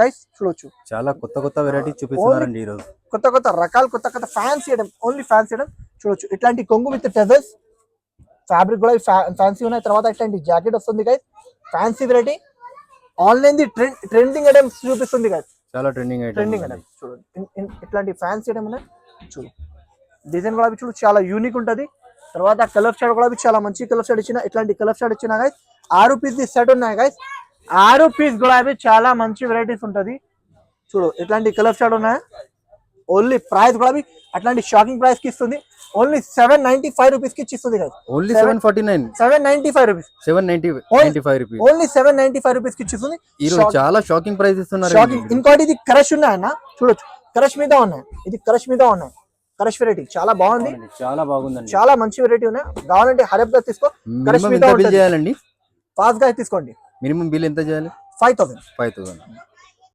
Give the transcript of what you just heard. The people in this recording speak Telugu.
గైస్ చూడొచ్చు చాలా కొత్త కొత్త వెరైటీ చూపిస్తున్నారండి ఈ రోజు. కొత్త కొత్త రకాలు, కొత్త కొత్త fancy item, only fancy item చూడొచ్చు. ఇట్లాంటి కొంగు విత్ టెజర్స్, ఫ్యాబ్రిక్ కూడా ఫ్యాన్సీ ఉన్నాయి. తర్వాత ఇట్లాంటి జాకెట్ వస్తుంది guys, fancy variety. Online the trending items చూపిస్తుంది గైస్, చాలా ట్రెండింగ్ ఐటమ్ చూడండి. ఇట్లాంటి ఫ్యాన్సీ ఐటమ్ ఉన్నాయి చూడు. డిజైన్ కూడా చూడు చాలా యూనిక్ ఉంటది. తర్వాత కలర్ షాడ్ కూడా చాలా మంచి కలర్ షాడ్ ఇచ్చిన, ఇట్లాంటి కలర్ షాడ్ ఇచ్చిన గైస్. 6 పీస్ సెట్ ఉన్నాయి గైస్, 6 పీస్ గులాబీ చాలా మంచి వెరైటీస్ ఉంటది చూడు. ఇట్లాంటి కలర్ షాడ్ ఉన్నాయి. ఓన్లీ ప్రైస్ గులాబీ అట్లాంటి షాకింగ్ ప్రైస్ కి ఇస్తుంది. ఓన్లీ 795 రూపీస్ కి ఇస్తుంది guys. Only 749 795 rupees, 795 rupees, only 795 rupees కి ఇస్తుంది. ఈ రోజు చాలా షాకింగ్ ప్రైస్ ఇస్తున్నారు. షాకింగ్. ఇంకోటి ఇది క్రష్ ఉన్నాయన్న చూడొచ్చు, క్రష్ మీద ఉన్నాయి. ఇది క్రష్ మీద ఉన్నాయి, క్రష్ వెరైటీ చాలా బాగుంది, చాలా బాగుందండి, చాలా మంచి వెరైటీ ఉన్నాయి. కావాలంటే హరబ్ గా తీసుకో. క్రష్ మీద చేయాలండి, ఫాస్ట్ గా తీసుకోండి. మినిమం బిల్ ఎంత చేయాలి? 5000. 5000.